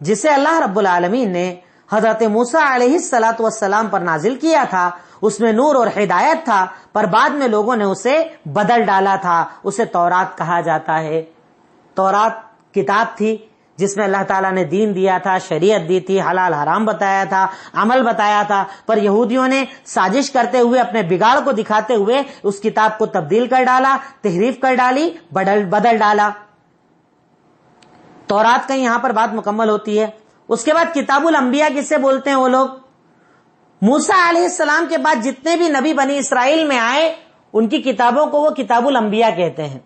جسے اللہ رب العالمین نے حضرت موسیٰ علیہ السلام پر نازل کیا تھا، اس میں نور اور ہدایت تھا، پر بعد میں لوگوں نے اسے بدل ڈالا تھا، اسے تورات کہا جاتا ہے۔ تورات کتاب تھی جس میں اللہ تعالیٰ نے دین دیا تھا، شریعت دی تھی، حلال حرام بتایا تھا، عمل بتایا تھا، پر یہودیوں نے سازش کرتے ہوئے، اپنے بگاڑ کو دکھاتے ہوئے اس کتاب کو تبدیل کر ڈالا، تحریف کر ڈالی، بدل ڈالا۔ تورات کا یہاں پر بات مکمل ہوتی ہے۔ اس کے بعد کتاب الانبیاء کسے بولتے ہیں؟ وہ لوگ موسیٰ علیہ السلام کے بعد جتنے بھی نبی بنی اسرائیل میں آئے، ان کی کتابوں کو وہ کتاب الانبیاء کہتے ہیں۔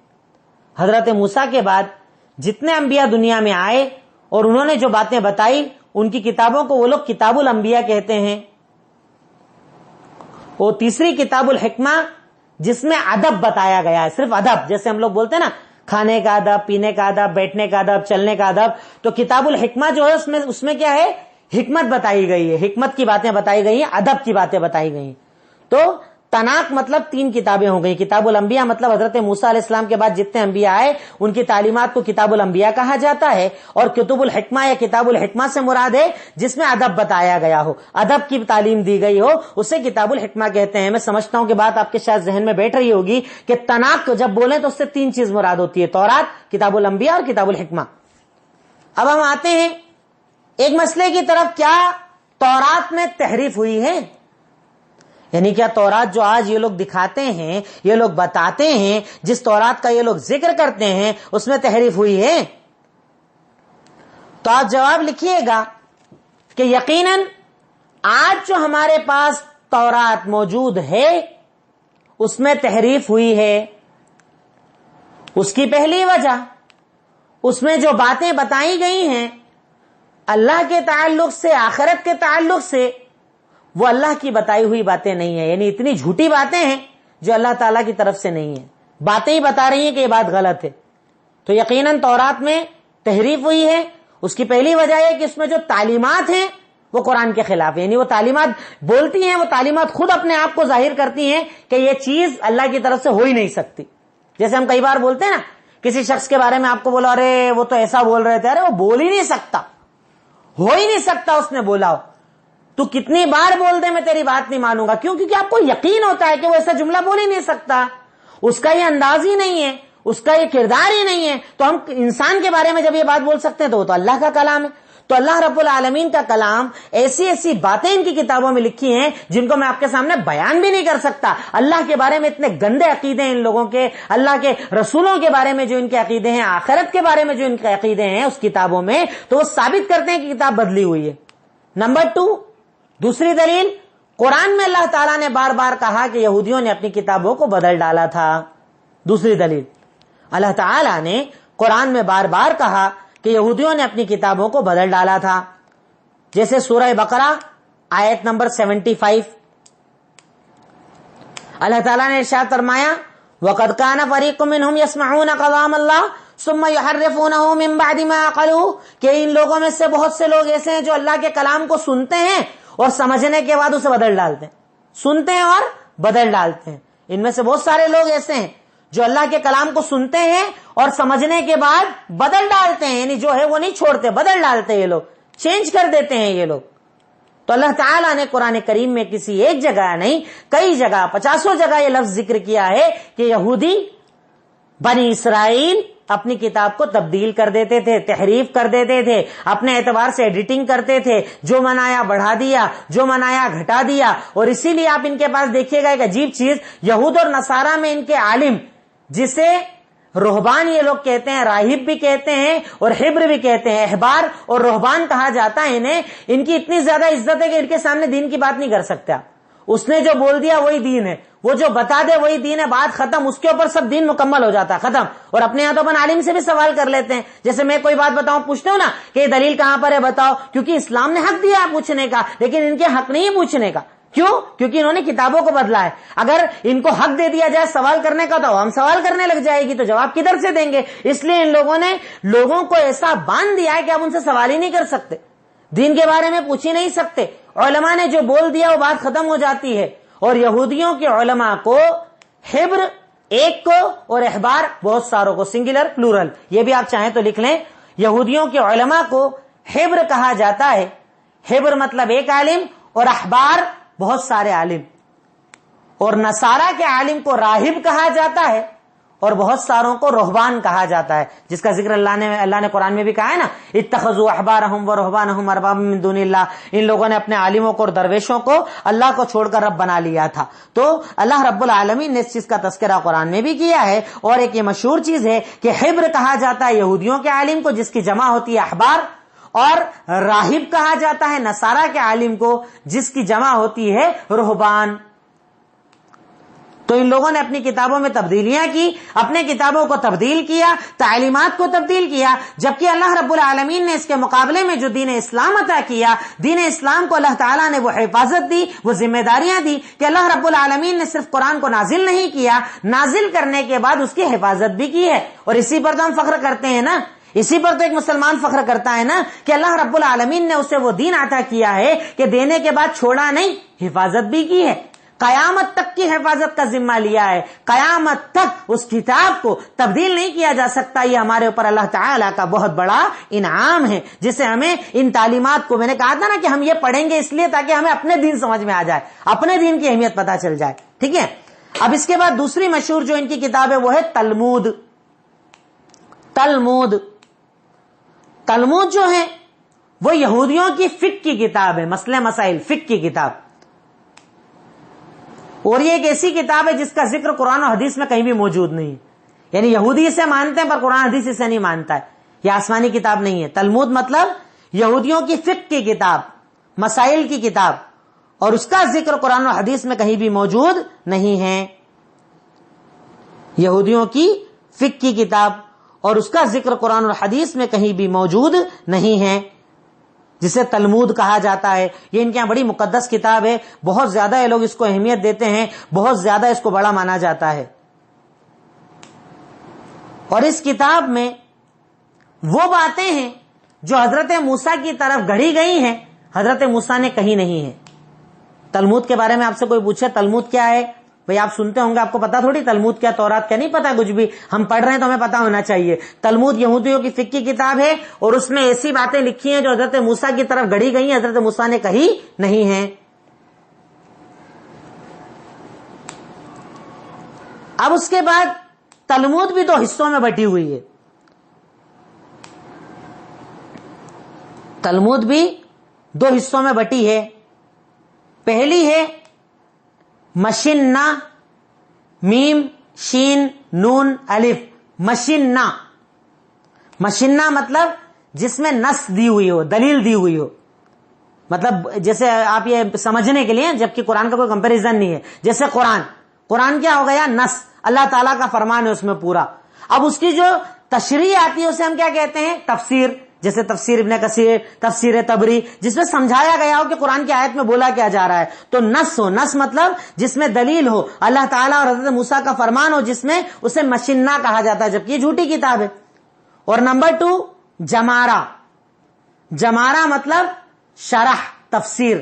حضرت موسیٰ کے بعد جتنے انبیاء دنیا میں آئے اور انہوں نے جو باتیں بتائی، ان کی کتابوں کو وہ لوگ کتاب الانبیاء کہتے ہیں۔ وہ تیسری کتاب الحکمہ، جس میں ادب بتایا گیا ہے، صرف ادب، جیسے ہم لوگ بولتے ہیں نا، کھانے کا ادب، پینے کا ادب، بیٹھنے کا ادب، چلنے کا ادب، تو کتاب الحکمہ جو ہے اس میں کیا ہے؟ حکمت بتائی گئی ہے، حکمت کی باتیں بتائی گئی ہیں، ادب کی باتیں بتائی گئی ہیں۔ تو تناق مطلب 3 کتابیں ہو گئی۔ کتاب الانبیاء مطلب حضرت موسیٰ علیہ السلام کے بعد جتنے انبیاء آئے ان کی تعلیمات کو کتاب الانبیاء کہا جاتا ہے، اور کتب الحکمہ یا کتاب الحکمہ سے مراد ہے جس میں ادب بتایا گیا ہو، ادب کی تعلیم دی گئی ہو، اسے کتاب الحکمہ کہتے ہیں۔ میں سمجھتا ہوں کہ بات آپ کے شاید ذہن میں بیٹھ رہی ہوگی کہ تناق جب بولیں تو اس سے 3 چیز مراد ہوتی ہے: تورات، کتاب الانبیاء اور کتاب الحکمہ۔ اب ہم آتے ہیں ایک مسئلے کی طرف، کیا تورات میں تحریف ہوئی ہے؟ یعنی کیا تورات جو آج یہ لوگ دکھاتے ہیں، یہ لوگ بتاتے ہیں، جس تورات کا یہ لوگ ذکر کرتے ہیں، اس میں تحریف ہوئی ہے؟ تو آپ جواب لکھیے گا کہ یقیناً آج جو ہمارے پاس تورات موجود ہے اس میں تحریف ہوئی ہے۔ اس کی پہلی وجہ، اس میں جو باتیں بتائی گئی ہیں اللہ کے تعلق سے، آخرت کے تعلق سے، وہ اللہ کی بتائی ہوئی باتیں نہیں ہیں، یعنی اتنی جھوٹی باتیں ہیں جو اللہ تعالیٰ کی طرف سے نہیں ہیں، باتیں ہی بتا رہی ہیں کہ یہ بات غلط ہے۔ تو یقیناً تورات میں تحریف ہوئی ہے۔ اس کی پہلی وجہ ہے کہ اس میں جو تعلیمات ہیں وہ قرآن کے خلاف ہے، یعنی وہ تعلیمات بولتی ہیں، وہ تعلیمات خود اپنے آپ کو ظاہر کرتی ہیں کہ یہ چیز اللہ کی طرف سے ہو ہی نہیں سکتی۔ جیسے ہم کئی بار بولتے ہیں نا، کسی شخص کے بارے میں آپ کو بولا، ارے وہ تو ایسا بول رہے تھے، ارے وہ بول ہی نہیں سکتا، ہو ہی نہیں سکتا اس نے بولا ہو، تو کتنی بار بول دے میں تیری بات نہیں مانوں گا۔ کیوں؟ کیونکہ آپ کو یقین ہوتا ہے کہ وہ ایسا جملہ بول ہی نہیں سکتا، اس کا یہ انداز ہی نہیں ہے، اس کا یہ کردار ہی نہیں ہے۔ تو ہم انسان کے بارے میں جب یہ بات بول سکتے ہیں تو وہ تو اللہ کا کلام ہے۔ تو اللہ رب العالمین کا کلام، ایسی ایسی باتیں ان کی کتابوں میں لکھی ہیں جن کو میں آپ کے سامنے بیان بھی نہیں کر سکتا۔ اللہ کے بارے میں اتنے گندے عقیدے ہیں ان لوگوں کے، اللہ کے رسولوں کے بارے میں جو ان کے عقیدے ہیں، آخرت کے بارے میں جو ان کے عقیدے ہیں اس کتابوں میں، تو وہ ثابت کرتے ہیں کہ کتاب بدلی ہوئی ہے۔ نمبر 2، دوسری دلیل، قرآن میں اللہ تعالیٰ نے بار بار کہا کہ یہودیوں نے اپنی کتابوں کو بدل ڈالا تھا۔ دوسری دلیل، اللہ تعالیٰ نے قرآن میں بار بار کہا کہ یہودیوں نے اپنی کتابوں کو بدل ڈالا تھا، جیسے سورہ بقرہ آیت نمبر 75، اللہ تعالیٰ نے ارشاد فرمایا وَقَدْ كَانَ فَرِيقٌ مِّنْهُمْ يَسْمَعُونَ كَلَامَ اللَّهِ ثُمَّ يُحَرِّفُونَهُ مِن بَعْدِ مَا عَقَلُوهُ، کہ ان لوگوں میں سے بہت سے لوگ ایسے ہیں جو اللہ کے کلام کو سنتے ہیں اور سمجھنے کے بعد اسے بدل ڈالتے ہیں، سنتے ہیں اور بدل ڈالتے ہیں۔ ان میں سے بہت سارے لوگ ایسے ہیں جو اللہ کے کلام کو سنتے ہیں اور سمجھنے کے بعد بدل ڈالتے ہیں، یعنی جو ہے وہ نہیں چھوڑتے، بدل ڈالتے ہیں، یہ لوگ چینج کر دیتے ہیں یہ لوگ۔ تو اللہ تعالیٰ نے قرآن کریم میں کسی ایک جگہ نہیں، کئی جگہ، 50 جگہ یہ لفظ ذکر کیا ہے کہ یہودی بنی اسرائیل اپنی کتاب کو تبدیل کر دیتے تھے، تحریف کر دیتے تھے، اپنے اعتبار سے ایڈیٹنگ کرتے تھے، جو منایا بڑھا دیا، جو منایا گھٹا دیا۔ اور اسی لیے آپ ان کے پاس دیکھیے گا ایک عجیب چیز، یہود اور نصارہ میں ان کے عالم، جسے رہبان یہ لوگ کہتے ہیں، راہب بھی کہتے ہیں اور حبر بھی کہتے ہیں. احبار اور رہبان کہا جاتا ہے انہیں. ان کی اتنی زیادہ عزت ہے کہ ان کے سامنے دین کی بات نہیں کر سکتے آپ. اس نے جو بول دیا وہی دین ہے، وہ جو بتا دے وہی دین ہے، بات ختم. اس کے اوپر سب دین مکمل ہو جاتا ہے، ختم. اور اپنے یہاں تو اپن عالم سے بھی سوال کر لیتے ہیں. جیسے میں کوئی بات بتاؤں، پوچھتے ہوں نا کہ یہ دلیل کہاں پر ہے بتاؤ، کیونکہ اسلام نے حق دیا پوچھنے کا، لیکن ان کے حق نہیں ہے پوچھنے کا. کیوں؟ کیونکہ انہوں نے کتابوں کو بدلا ہے. اگر ان کو حق دے دیا جائے سوال کرنے کا تو ہم سوال کرنے لگ جائے گی، تو جواب کدھر سے دیں گے؟ اس لیے ان لوگوں نے لوگوں کو ایسا باندھ دیا ہے کہ اب ان سے سوال ہی نہیں کر سکتے، دین کے بارے میں پوچھ ہی نہیں سکتے. علماء نے جو بول دیا وہ بات ختم ہو جاتی ہے. اور یہودیوں کے علماء کو حبر ایک کو اور احبار بہت ساروں کو، سنگولر پلورل، یہ بھی آپ چاہیں تو لکھ لیں. یہودیوں کے علماء کو حبر کہا جاتا ہے. حبر مطلب ایک عالم اور احبار بہت سارے عالم. اور نصارہ کے عالم کو راہب کہا جاتا ہے اور بہت ساروں کو رہبان کہا جاتا ہے، جس کا ذکر اللہ نے قرآن میں بھی کہا ہے نا، اتخذوا احبارہم ورہبانہم اربابا من دون اللہ. ان لوگوں نے اپنے عالموں کو اور درویشوں کو اللہ کو چھوڑ کر رب بنا لیا تھا. تو اللہ رب العالمین نے اس چیز کا تذکرہ قرآن میں بھی کیا ہے. اور ایک یہ مشہور چیز ہے کہ حبر کہا جاتا ہے یہودیوں کے عالم کو، جس کی جمع ہوتی ہے احبار، اور راہب کہا جاتا ہے نصارہ کے عالم کو، جس کی جمع ہوتی ہے رہبان. تو ان لوگوں نے اپنی کتابوں میں تبدیلیاں کی، اپنے کتابوں کو تبدیل کیا، تعلیمات کو تبدیل کیا، جبکہ اللہ رب العالمین نے اس کے مقابلے میں جو دین اسلام عطا کیا، دین اسلام کو اللہ تعالیٰ نے وہ حفاظت دی، وہ ذمہ داریاں دی کہ اللہ رب العالمین نے صرف قرآن کو نازل نہیں کیا، نازل کرنے کے بعد اس کی حفاظت بھی کی ہے. اور اسی پر تو ہم فخر کرتے ہیں نا، اسی پر تو ایک مسلمان فخر کرتا ہے نا کہ اللہ رب العالمین نے اسے وہ دین عطا کیا ہے کہ دینے کے بعد چھوڑا نہیں، حفاظت بھی کی ہے، قیامت تک کی حفاظت کا ذمہ لیا ہے. قیامت تک اس کتاب کو تبدیل نہیں کیا جا سکتا. یہ ہمارے اوپر اللہ تعالیٰ کا بہت بڑا انعام ہے، جسے ہمیں ان تعلیمات کو، میں نے کہا تھا نا کہ ہم یہ پڑھیں گے اس لیے تاکہ ہمیں اپنے دین سمجھ میں آ جائے، اپنے دین کی اہمیت پتہ چل جائے. ٹھیک ہے. اب اس کے بعد دوسری مشہور جو ان کی کتاب ہے وہ ہے تلمود. تلمود جو ہے وہ یہودیوں کی فقہ کی کتاب ہے، مسئلے مسائل فقہ کی کتاب. اور یہ ایک ایسی کتاب ہے جس کا ذکر قرآن و حدیث میں کہیں بھی موجود نہیں ہے. یعنی یہودی اسے مانتے ہیں پر قرآن حدیث اسے نہیں مانتا ہے. یہ آسمانی کتاب نہیں ہے. تلمود مطلب یہودیوں کی فقہ کی کتاب، مسائل کی کتاب، اور اس کا ذکر قرآن و حدیث میں کہیں بھی موجود نہیں ہے. یہودیوں کی فقہ کی کتاب اور اس کا ذکر قرآن و حدیث میں کہیں بھی موجود نہیں ہے، جسے تلمود کہا جاتا ہے. یہ ان کے یہاں بڑی مقدس کتاب ہے، بہت زیادہ یہ لوگ اس کو اہمیت دیتے ہیں، بہت زیادہ اس کو بڑا مانا جاتا ہے. اور اس کتاب میں وہ باتیں ہیں جو حضرت موسیٰ کی طرف گڑھی گئی ہیں، حضرت موسیٰ نے کہی نہیں ہے. تلمود کے بارے میں آپ سے کوئی پوچھے تلمود کیا ہے، بھئی آپ سنتے ہوں گے، آپ کو پتا تھوڑی تلمود کیا، تورات کیا، نہیں پتا کچھ بھی. ہم پڑھ رہے ہیں تو ہمیں پتا ہونا چاہیے. تلمود یہودیوں کی فقہ کی کتاب ہے اور اس میں ایسی باتیں لکھی ہیں جو حضرت موسیٰ کی طرف گڑھی گئی ہیں، حضرت موسیٰ نے کہی نہیں ہیں. اب اس کے بعد تلمود بھی دو حصوں میں بٹی ہوئی ہے. تلمود بھی دو حصوں میں بٹی ہے. پہلی ہے مشنہ، میم شین نون الف، مشنہ. مشنہ مطلب جس میں نص دی ہوئی ہو، دلیل دی ہوئی ہو. مطلب جیسے آپ یہ سمجھنے کے لیے، جبکہ قرآن کا کوئی کمپیریزن نہیں ہے، جیسے قرآن کیا ہو گیا، نص، اللہ تعالیٰ کا فرمان ہے اس میں پورا. اب اس کی جو تشریح آتی ہے اسے ہم کیا کہتے ہیں، تفسیر. جیسے تفسیر ابن کثیر، تفسیر تبری، جس میں سمجھایا گیا ہو کہ قرآن کی آیت میں بولا کیا جا رہا ہے. تو نص ہو، نص مطلب جس میں دلیل ہو، اللہ تعالیٰ اور حضرت موسیٰ کا فرمان ہو، جس میں اسے مشنہ کہا جاتا ہے، جبکہ یہ جھوٹی کتاب ہے. اور نمبر 2 جمارہ. جمارہ مطلب شرح، تفسیر،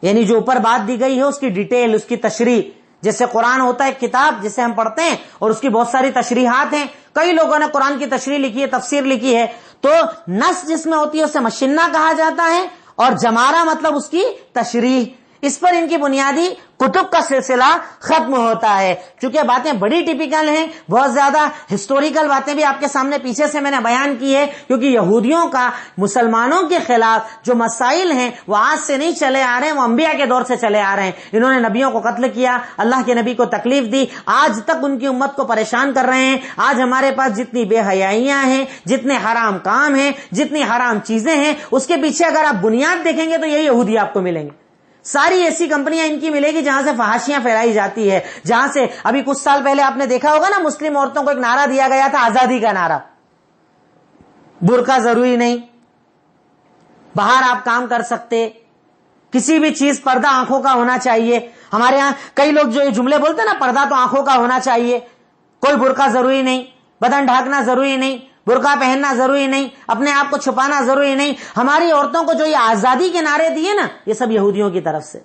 یعنی جو اوپر بات دی گئی ہے اس کی ڈیٹیل، اس کی تشریح. جیسے قرآن ہوتا ہے ایک کتاب جسے ہم پڑھتے ہیں اور اس کی بہت ساری تشریحات ہیں، کئی لوگوں نے قرآن کی تشریح لکھی ہے، تفسیر لکھی ہے. تو نص جس میں ہوتی ہے اسے مشنہ کہا جاتا ہے، اور جمارہ مطلب اس کی تشریح. اس پر ان کی بنیادی کتب کا سلسلہ ختم ہوتا ہے. چونکہ باتیں بڑی ٹیپیکل ہیں, بہت زیادہ ہسٹوریکل باتیں بھی آپ کے سامنے پیچھے سے میں نے بیان کی ہے, کیونکہ یہودیوں کا مسلمانوں کے خلاف جو مسائل ہیں وہ آج سے نہیں چلے آ رہے ہیں, وہ انبیاء کے دور سے چلے آ رہے ہیں. انہوں نے نبیوں کو قتل کیا, اللہ کے نبی کو تکلیف دی, آج تک ان کی امت کو پریشان کر رہے ہیں. آج ہمارے پاس جتنی بے حیائیاں ہیں, جتنے حرام کام ہیں, جتنی حرام چیزیں ہیں, اس کے پیچھے اگر آپ بنیاد دیکھیں گے تو یہی یہودی آپ کو ملیں گے. ساری ایسی کمپنیاں ان کی ملے گی جہاں سے فحاشیاں پھیلائی جاتی ہے, جہاں سے ابھی کچھ سال پہلے آپ نے دیکھا ہوگا نا, مسلم عورتوں کو ایک نعرہ دیا گیا تھا, آزادی کا نعرہ. برقع ضروری نہیں, باہر آپ کام کر سکتے, کسی بھی چیز پردہ آنکھوں کا ہونا چاہیے. ہمارے ہاں کئی لوگ جو یہ جملے بولتے ہیں نا, پردہ تو آنکھوں کا ہونا چاہیے, کوئی برقع ضروری نہیں, بدن ڈھانکنا ضروری نہیں, برقع پہننا ضروری نہیں, اپنے آپ کو چھپانا ضروری نہیں. ہماری عورتوں کو جو یہ آزادی کے نعرے دیے نا, یہ سب یہودیوں کی طرف سے.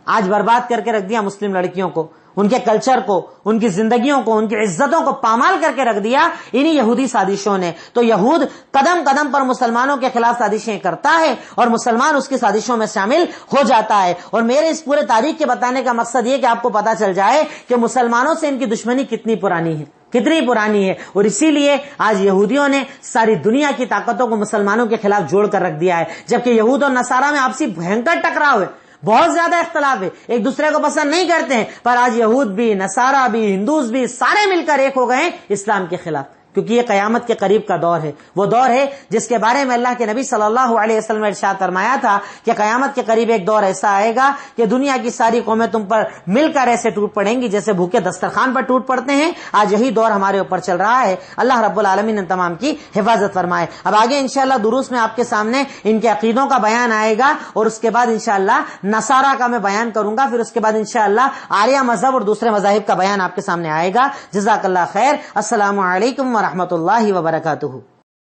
آج برباد کر کے رکھ دیا مسلم لڑکیوں کو, ان کے کلچر کو, ان کی زندگیوں کو, ان کی عزتوں کو پامال کر کے رکھ دیا انہی یہودی سازشوں نے. تو یہود قدم قدم پر مسلمانوں کے خلاف سازشیں کرتا ہے اور مسلمان اس کی سازشوں میں شامل ہو جاتا ہے. اور میرے اس پورے تاریخ کے بتانے کا مقصد یہ کہ آپ کو پتا چل جائے کہ مسلمانوں سے ان کی دشمنی کتنی پرانی ہے, کتنی پرانی ہے. اور اسی لیے آج یہودیوں نے ساری دنیا کی طاقتوں کو مسلمانوں کے خلاف جوڑ کر رکھ دیا ہے. جبکہ یہود اور نصارہ میں آپسی بھینکر ٹکراؤ ہے, بہت زیادہ اختلاف ہے, ایک دوسرے کو پسند نہیں کرتے ہیں, پر آج یہود بھی, نصارہ بھی, ہندوز بھی سارے مل کر ایک ہو گئے ہیں اسلام کے خلاف. کیونکہ یہ قیامت کے قریب کا دور ہے, وہ دور ہے جس کے بارے میں اللہ کے نبی صلی اللہ علیہ وسلم نے ارشاد فرمایا تھا کہ قیامت کے قریب ایک دور ایسا آئے گا کہ دنیا کی ساری قومیں تم پر مل کر ایسے ٹوٹ پڑیں گی جیسے بھوکے دسترخوان پر ٹوٹ پڑتے ہیں. آج یہی دور ہمارے اوپر چل رہا ہے. اللہ رب العالمین نے تمام کی حفاظت فرمائے. اب آگے انشاءاللہ دروس میں آپ کے سامنے ان کے عقیدوں کا بیان آئے گا, اور اس کے بعد انشاءاللہ نصارہ کا میں بیان کروں گا. پھر اس کے بعد انشاءاللہ آریہ مذہب اور دوسرے مذاہب کا بیان آپ کے سامنے آئے گا. جزاک اللہ خیر. السلام علیکم ورحمۃ اللہ وبرکاتہ.